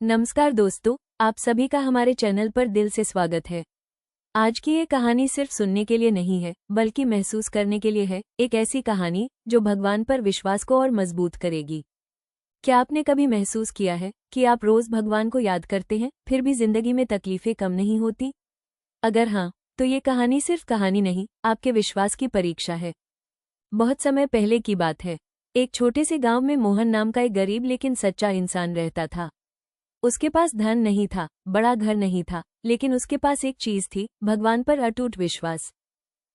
नमस्कार दोस्तों, आप सभी का हमारे चैनल पर दिल से स्वागत है। आज की ये कहानी सिर्फ सुनने के लिए नहीं है, बल्कि महसूस करने के लिए है। एक ऐसी कहानी जो भगवान पर विश्वास को और मजबूत करेगी। क्या आपने कभी महसूस किया है कि आप रोज भगवान को याद करते हैं, फिर भी जिंदगी में तकलीफें कम नहीं होती? अगर हाँ, तो ये कहानी सिर्फ कहानी नहीं, आपके विश्वास की परीक्षा है। बहुत समय पहले की बात है। एक छोटे से गांव में मोहन नाम का एक गरीब लेकिन सच्चा इंसान रहता था। उसके पास धन नहीं था, बड़ा घर नहीं था, लेकिन उसके पास एक चीज थी, भगवान पर अटूट विश्वास।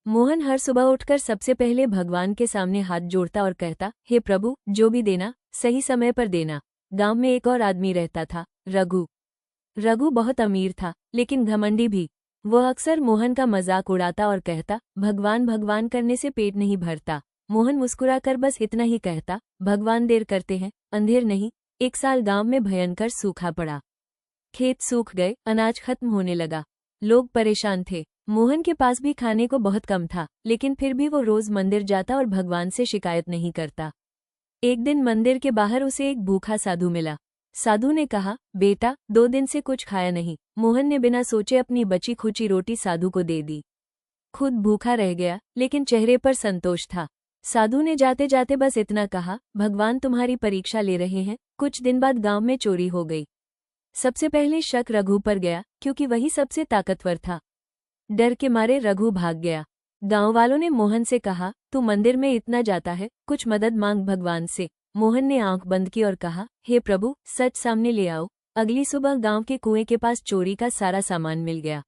मोहन हर सुबह उठकर सबसे पहले भगवान के सामने हाथ जोड़ता और कहता, हे प्रभु, जो भी देना, सही समय पर देना। गांव में एक और आदमी रहता था, रघु। रघु बहुत अमीर था, लेकिन घमंडी भी। वह अक्सर मोहन का मजाक उड़ाता और कहता, भगवान भगवान करने से पेट नहीं भरता। मोहन मुस्कुराकर बस इतना ही कहता, भगवान देर करते हैं, अंधेर नहीं। एक साल गांव में भयंकर सूखा पड़ा। खेत सूख गए, अनाज खत्म होने लगा। लोग परेशान थे। मोहन के पास भी खाने को बहुत कम था, लेकिन फिर भी वो रोज मंदिर जाता और भगवान से शिकायत नहीं करता। एक दिन मंदिर के बाहर उसे एक भूखा साधु मिला। साधु ने कहा, बेटा, 2 दिन से कुछ खाया नहीं। मोहन ने बिना सोचे अपनी बची खुची रोटी साधु को दे दी। खुद भूखा रह गया, लेकिन चेहरे पर संतोष था। साधु ने जाते जाते बस इतना कहा, भगवान तुम्हारी परीक्षा ले रहे हैं। कुछ दिन बाद गांव में चोरी हो गई। सबसे पहले शक रघु पर गया, क्योंकि वही सबसे ताकतवर था। डर के मारे रघु भाग गया। गांव वालों ने मोहन से कहा, तू मंदिर में इतना जाता है, कुछ मदद मांग भगवान से। मोहन ने आंख बंद की और कहा, हे प्रभु, सच सामने ले आओ। अगली सुबह गांव के कुएं के पास चोरी का सारा सामान मिल गया।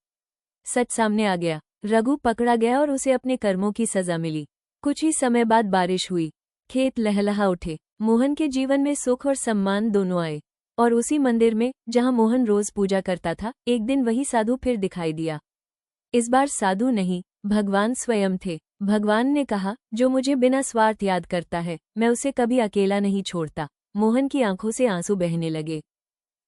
सच सामने आ गया। रघु पकड़ा गया और उसे अपने कर्मों की सजा मिली। कुछ ही समय बाद बारिश हुई। खेत लहलहा उठे। मोहन के जीवन में सुख और सम्मान दोनों आए। और उसी मंदिर में, जहां मोहन रोज पूजा करता था, एक दिन वही साधु फिर दिखाई दिया। इस बार साधु नहीं, भगवान स्वयं थे। भगवान ने कहा, जो मुझे बिना स्वार्थ याद करता है, मैं उसे कभी अकेला नहीं छोड़ता। मोहन की आंखों से आंसू बहने लगे।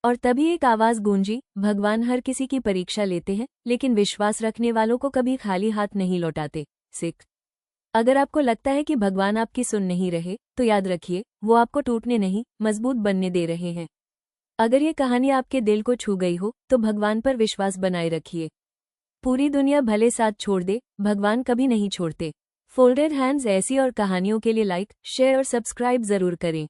और तभी एक आवाज गूंजी, भगवान हर किसी की परीक्षा लेते हैं, लेकिन विश्वास रखने वालों को कभी खाली हाथ नहीं लौटाते। सिख। अगर आपको लगता है कि भगवान आपकी सुन नहीं रहे, तो याद रखिए, वो आपको टूटने नहीं, मजबूत बनने दे रहे हैं। अगर ये कहानी आपके दिल को छू गई हो, तो भगवान पर विश्वास बनाए रखिए। पूरी दुनिया भले साथ छोड़ दे, भगवान कभी नहीं छोड़ते। फोल्डेड हैंड्स ऐसी और कहानियों के लिए लाइक, शेयर और सब्सक्राइब जरूर करें।